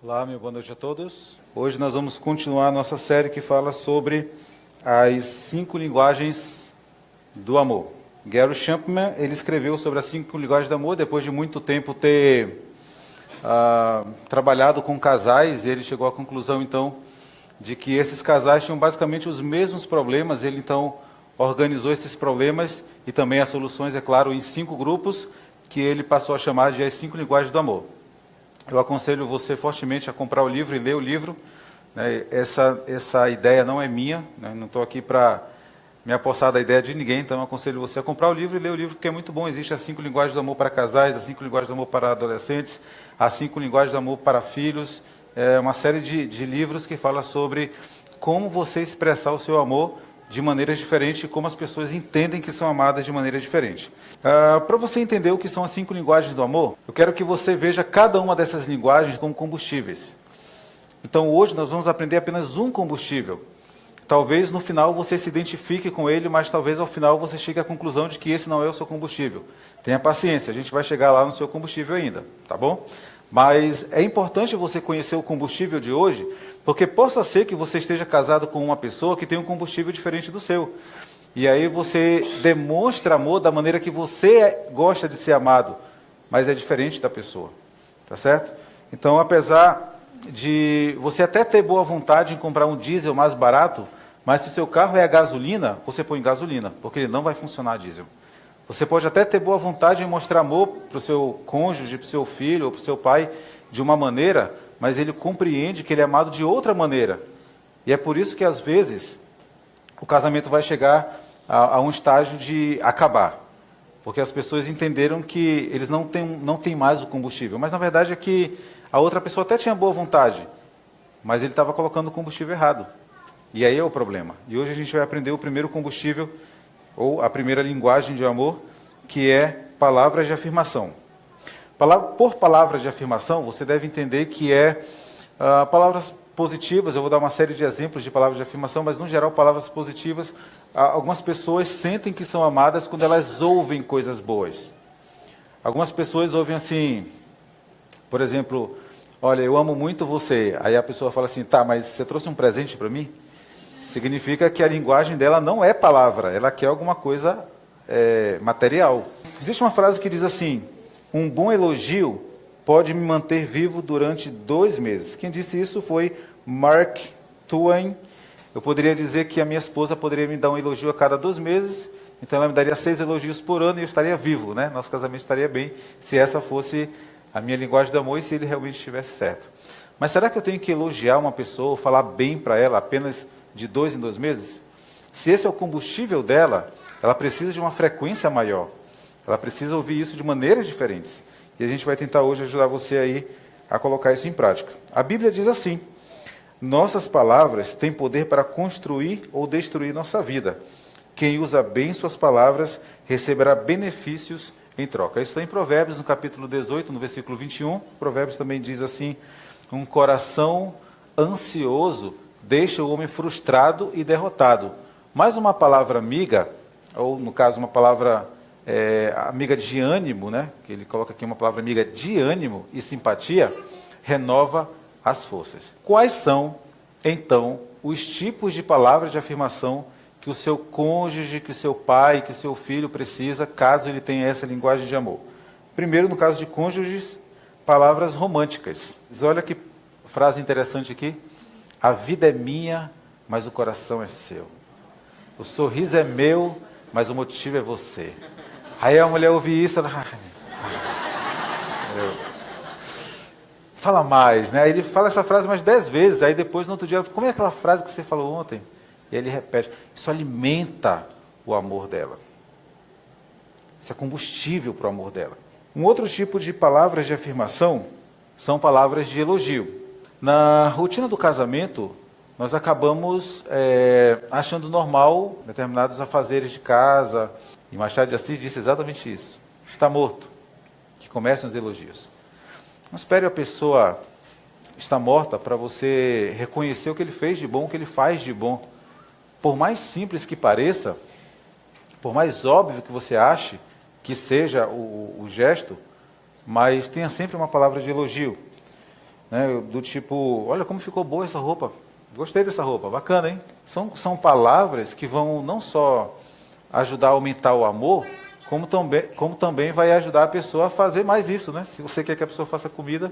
Olá, meu boa noite a todos. Hoje nós vamos continuar a nossa série que fala sobre as 5 linguagens do amor. Gary Chapman, ele escreveu sobre as 5 linguagens do amor, depois de muito tempo ter trabalhado com casais, ele chegou à conclusão, então, de que esses casais tinham basicamente os mesmos problemas. Ele, então, organizou esses problemas e também as soluções, é claro, em 5 grupos, que ele passou a chamar de as 5 linguagens do amor. Eu aconselho você fortemente a comprar o livro e ler o livro. Né? Essa ideia não é minha, né? Não estou aqui para me apossar da ideia de ninguém, então eu aconselho você a comprar o livro e ler o livro, porque é muito bom. Existem as 5 linguagens do amor para casais, as 5 linguagens do amor para adolescentes, as 5 linguagens do amor para filhos. É uma série de livros que fala sobre como você expressar o seu amor de maneiras diferentes e como as pessoas entendem que são amadas de maneira diferente. Para você entender o que são as 5 linguagens do amor, eu quero que você veja cada uma dessas linguagens como combustíveis. Então hoje nós vamos aprender apenas um combustível. Talvez no final você se identifique com ele, mas talvez ao final você chegue à conclusão de que esse não é o seu combustível. Tenha paciência, a gente vai chegar lá no seu combustível ainda, tá bom? Mas é importante você conhecer o combustível de hoje, porque possa ser que você esteja casado com uma pessoa que tem um combustível diferente do seu. E aí você demonstra amor da maneira que você gosta de ser amado, mas é diferente da pessoa, tá certo? Então, apesar de você até ter boa vontade em comprar um diesel mais barato, mas se o seu carro é a gasolina, você põe gasolina, porque ele não vai funcionar a diesel. Você pode até ter boa vontade em mostrar amor para o seu cônjuge, para o seu filho ou para o seu pai de uma maneira, mas ele compreende que ele é amado de outra maneira. E é por isso que, às vezes, o casamento vai chegar a um estágio de acabar. Porque as pessoas entenderam que eles não têm mais o combustível. Mas, na verdade, é que a outra pessoa até tinha boa vontade, mas ele estava colocando o combustível errado. E aí é o problema. E hoje a gente vai aprender o primeiro combustível, ou a primeira linguagem de amor, que é palavras de afirmação. Por palavras de afirmação, você deve entender que palavras positivas. Eu vou dar uma série de exemplos de palavras de afirmação, mas, no geral, palavras positivas. Algumas pessoas sentem que são amadas quando elas ouvem coisas boas. Algumas pessoas ouvem assim, por exemplo, olha, eu amo muito você. Aí a pessoa fala assim, tá, mas você trouxe um presente para mim? Significa que a linguagem dela não é palavra, ela quer alguma coisa material. Existe uma frase que diz assim, um bom elogio pode me manter vivo durante 2 meses. Quem disse isso foi Mark Twain. Eu poderia dizer que a minha esposa poderia me dar um elogio a cada 2 meses, então ela me daria 6 elogios por ano e eu estaria vivo, né? Nosso casamento estaria bem, se essa fosse a minha linguagem do amor e se ele realmente estivesse certo. Mas será que eu tenho que elogiar uma pessoa, falar bem para ela apenas de 2 em 2 meses? Se esse é o combustível dela, ela precisa de uma frequência maior. Ela precisa ouvir isso de maneiras diferentes. E a gente vai tentar hoje ajudar você aí a colocar isso em prática. A Bíblia diz assim, nossas palavras têm poder para construir ou destruir nossa vida. Quem usa bem suas palavras receberá benefícios em troca. Isso está em Provérbios, no capítulo 18, no versículo 21. Provérbios também diz assim, um coração ansioso deixa o homem frustrado e derrotado. Mas uma palavra amiga, ou no caso uma palavra amiga de ânimo, né? Que ele coloca aqui uma palavra amiga de ânimo e simpatia, renova as forças. Quais são, então, os tipos de palavras de afirmação que o seu cônjuge, que o seu pai, que o seu filho precisa, caso ele tenha essa linguagem de amor? Primeiro, no caso de cônjuges, palavras românticas. Olha que frase interessante aqui. A vida é minha, mas o coração é seu. O sorriso é meu, mas o motivo é você. Aí a mulher ouve isso, ela... Fala mais, né? Aí ele fala essa frase mais 10 vezes, aí depois, no outro dia, como é aquela frase que você falou ontem? E ele repete. Isso alimenta o amor dela. Isso é combustível para o amor dela. Um outro tipo de palavras de afirmação são palavras de elogio. Na rotina do casamento, nós acabamos achando normal determinados afazeres de casa. E Machado de Assis disse exatamente isso. Está morto, que comecem os elogios. Não espere a pessoa estar morta para você reconhecer o que ele fez de bom, o que ele faz de bom. Por mais simples que pareça, por mais óbvio que você ache que seja o gesto, mas tenha sempre uma palavra de elogio. né? Do tipo, olha como ficou boa essa roupa, gostei dessa roupa, bacana, hein? São palavras que vão não só ajudar a aumentar o amor, como também vai ajudar a pessoa a fazer mais isso, né? Se você quer que a pessoa faça comida,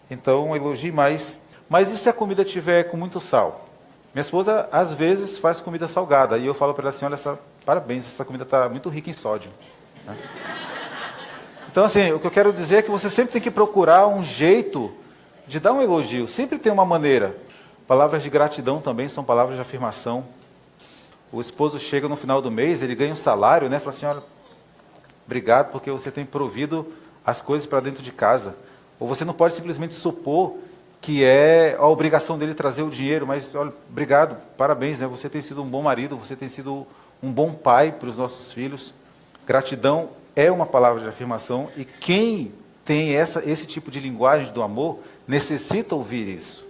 então elogie mais. Mas e se a comida tiver com muito sal? Minha esposa, às vezes, faz comida salgada, e eu falo para ela assim, olha, parabéns, essa comida está muito rica em sódio. Né? Então, assim, o que eu quero dizer é que você sempre tem que procurar um jeito de dar um elogio, sempre tem uma maneira. Palavras de gratidão também são palavras de afirmação. O esposo chega no final do mês, ele ganha um salário, né? Fala assim, olha, obrigado porque você tem provido as coisas para dentro de casa. Ou você não pode simplesmente supor que é a obrigação dele trazer o dinheiro, mas, olha, obrigado, parabéns, né? Você tem sido um bom marido, você tem sido um bom pai para os nossos filhos. Gratidão é uma palavra de afirmação e quem tem esse tipo de linguagem do amor necessita ouvir isso.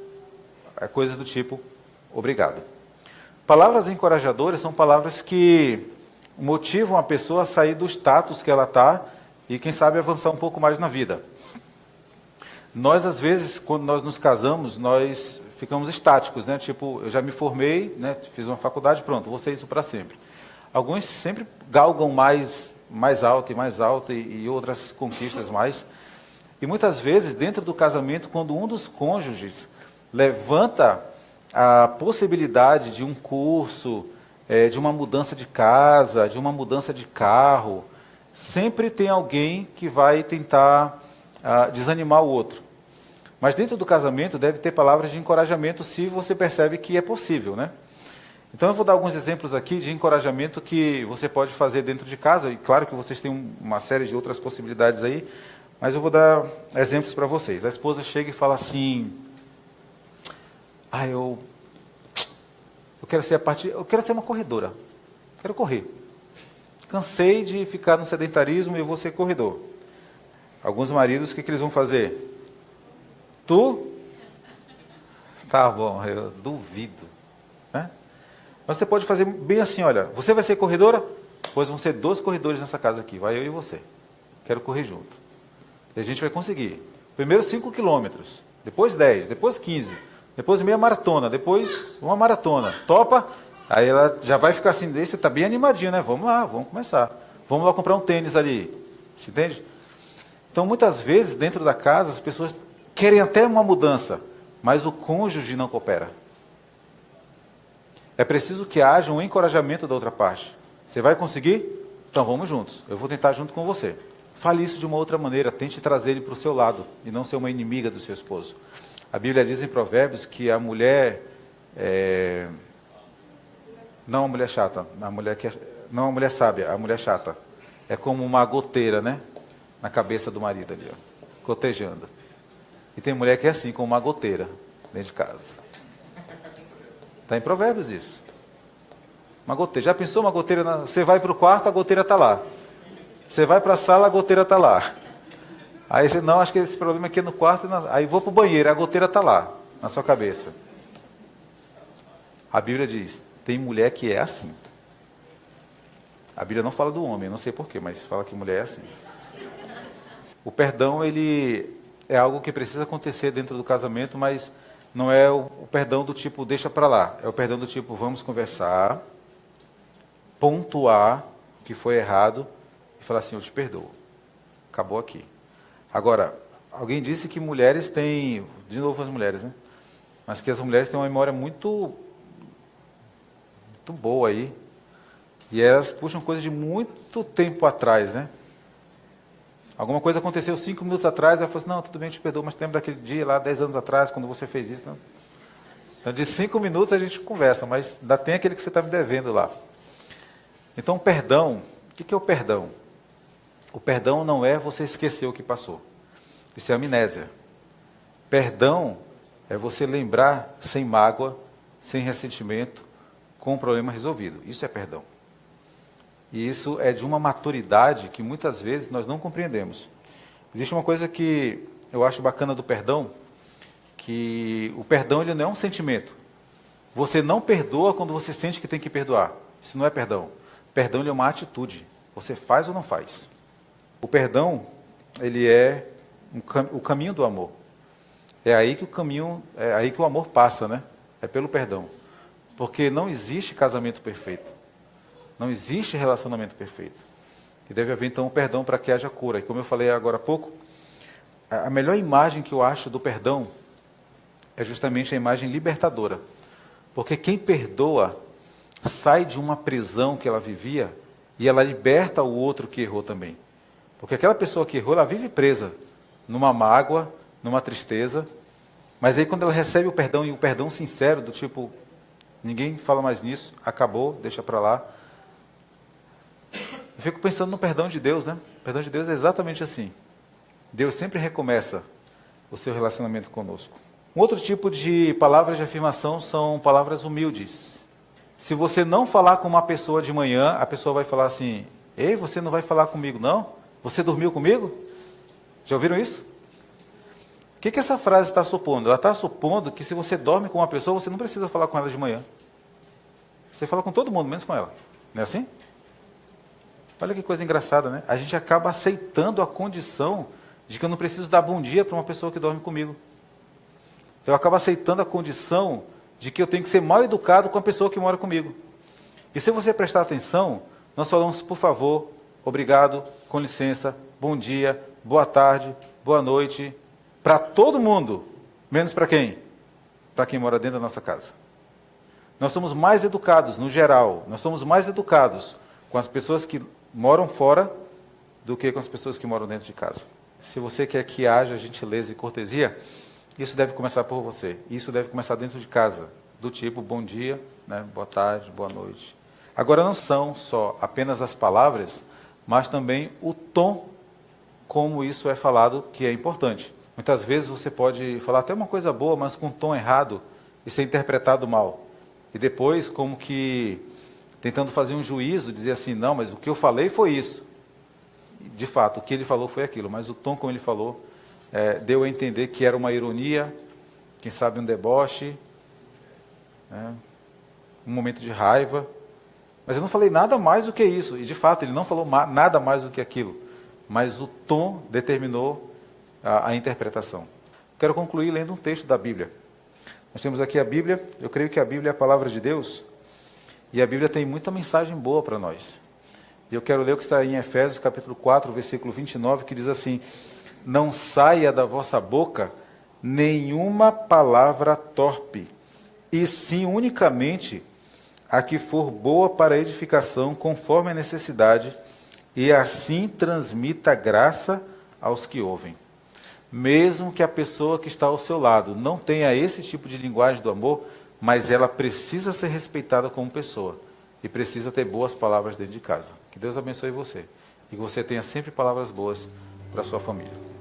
É coisa do tipo, obrigado. Palavras encorajadoras são palavras que motivam a pessoa a sair do status que ela está e, quem sabe, avançar um pouco mais na vida. Nós, às vezes, quando nós nos casamos, nós ficamos estáticos, né? Tipo, eu já me formei, né? Fiz uma faculdade, pronto, vou ser isso para sempre. Alguns sempre galgam mais alto e outras conquistas mais. E muitas vezes, dentro do casamento, quando um dos cônjuges levanta a possibilidade de um curso, de uma mudança de casa, de uma mudança de carro, sempre tem alguém que vai tentar desanimar o outro. Mas dentro do casamento deve ter palavras de encorajamento se você percebe que é possível, né? Então eu vou dar alguns exemplos aqui de encorajamento que você pode fazer dentro de casa, e claro que vocês têm uma série de outras possibilidades aí, mas eu vou dar exemplos para vocês. A esposa chega e fala assim, eu quero ser uma corredora, quero correr. Cansei de ficar no sedentarismo e eu vou ser corredor. Alguns maridos, o que eles vão fazer? Tu? Tá bom, eu duvido. Né? Mas você pode fazer bem assim, olha, você vai ser corredora? Pois vão ser 2 corredores nessa casa aqui, vai eu e você. Quero correr junto. E a gente vai conseguir. Primeiro 5 quilômetros, depois 10, depois 15, depois meia maratona, depois uma maratona. Topa? Aí ela já vai ficar assim, você está bem animadinho, né? Vamos lá, vamos começar. Vamos lá comprar um tênis ali. Você entende? Então, muitas vezes, dentro da casa, as pessoas querem até uma mudança, mas o cônjuge não coopera. É preciso que haja um encorajamento da outra parte. Você vai conseguir? Então vamos juntos. Eu vou tentar junto com você. Fale isso de uma outra maneira. Tente trazer ele para o seu lado e não ser uma inimiga do seu esposo. A Bíblia diz em Provérbios que a mulher não a mulher chata, não a mulher sábia, a mulher chata é como uma goteira, né, na cabeça do marido ali, ó, gotejando. E tem mulher que é assim, como uma goteira dentro de casa. Está em Provérbios isso. Uma goteira. Já pensou uma goteira? Você vai para o quarto, a goteira está lá. Você vai para a sala, a goteira está lá. Aí você, não, acho que esse problema aqui é no quarto. Aí vou para o banheiro, a goteira está lá, na sua cabeça. A Bíblia diz, tem mulher que é assim. A Bíblia não fala do homem, não sei porquê, mas fala que mulher é assim. O perdão, ele é algo que precisa acontecer dentro do casamento, mas não é o perdão do tipo, deixa para lá. É o perdão do tipo, vamos conversar, pontuar o que foi errado e falar assim, eu te perdoo. Acabou aqui. Agora, alguém disse que mulheres têm, de novo as mulheres, né? Mas que as mulheres têm uma memória muito boa aí. E elas puxam coisas de muito tempo atrás, né? Alguma coisa aconteceu 5 minutos atrás, ela falou assim, não, tudo bem, eu te perdoo, mas lembra daquele dia lá, 10 anos atrás, quando você fez isso? Não? Então, de 5 minutos a gente conversa, mas ainda tem aquele que você está me devendo lá. Então, perdão, o que é o perdão? O perdão não é você esquecer o que passou. Isso é amnésia. Perdão é você lembrar sem mágoa, sem ressentimento, com o problema resolvido. Isso é perdão. E isso é de uma maturidade que muitas vezes nós não compreendemos. Existe uma coisa que eu acho bacana do perdão, que o perdão ele não é um sentimento. Você não perdoa quando você sente que tem que perdoar. Isso não é perdão. Perdão ele é uma atitude. Você faz ou não faz. O perdão, ele é o caminho do amor. É aí que o caminho, é aí que o amor passa, né? É pelo perdão. Porque não existe casamento perfeito. Não existe relacionamento perfeito. E deve haver, então, um perdão para que haja cura. E como eu falei agora há pouco, a melhor imagem que eu acho do perdão é justamente a imagem libertadora. Porque quem perdoa sai de uma prisão que ela vivia e ela liberta o outro que errou também. Porque aquela pessoa que errou, ela vive presa numa mágoa, numa tristeza. Mas aí quando ela recebe o perdão, e o perdão sincero, do tipo, ninguém fala mais nisso, acabou, deixa para lá. Eu fico pensando no perdão de Deus, né? O perdão de Deus é exatamente assim. Deus sempre recomeça o seu relacionamento conosco. Um outro tipo de palavras de afirmação são palavras humildes. Se você não falar com uma pessoa de manhã, a pessoa vai falar assim: ei, você não vai falar comigo não? Você dormiu comigo? Já ouviram isso? O que essa frase está supondo? Ela está supondo que se você dorme com uma pessoa, você não precisa falar com ela de manhã. Você fala com todo mundo, menos com ela. Não é assim? Olha que coisa engraçada, né? A gente acaba aceitando a condição de que eu não preciso dar bom dia para uma pessoa que dorme comigo. Eu acabo aceitando a condição de que eu tenho que ser mal educado com a pessoa que mora comigo. E se você prestar atenção, nós falamos por favor, obrigado, com licença, bom dia, boa tarde, boa noite, para todo mundo, menos para quem? Para quem mora dentro da nossa casa. Nós somos mais educados, no geral, nós somos mais educados com as pessoas que moram fora do que com as pessoas que moram dentro de casa. Se você quer que haja gentileza e cortesia, isso deve começar por você. Isso deve começar dentro de casa, do tipo bom dia, né, boa tarde, boa noite. Agora não são só apenas as palavras, mas também o tom como isso é falado, que é importante. Muitas vezes você pode falar até uma coisa boa, mas com um tom errado e ser interpretado mal. E depois, como que tentando fazer um juízo, dizer assim, não, mas o que eu falei foi isso. De fato, o que ele falou foi aquilo, mas o tom como ele falou deu a entender que era uma ironia, quem sabe um deboche, né, um momento de raiva. Mas eu não falei nada mais do que isso. E de fato, ele não falou nada mais do que aquilo. Mas o tom determinou a interpretação. Quero concluir lendo um texto da Bíblia. Nós temos aqui a Bíblia. Eu creio que a Bíblia é a palavra de Deus. E a Bíblia tem muita mensagem boa para nós. E eu quero ler o que está em Efésios, capítulo 4, versículo 29, que diz assim: não saia da vossa boca nenhuma palavra torpe, e sim unicamente a que for boa para a edificação, conforme a necessidade, e assim transmita graça aos que ouvem. Mesmo que a pessoa que está ao seu lado não tenha esse tipo de linguagem do amor, mas ela precisa ser respeitada como pessoa e precisa ter boas palavras dentro de casa. Que Deus abençoe você e que você tenha sempre palavras boas para a sua família.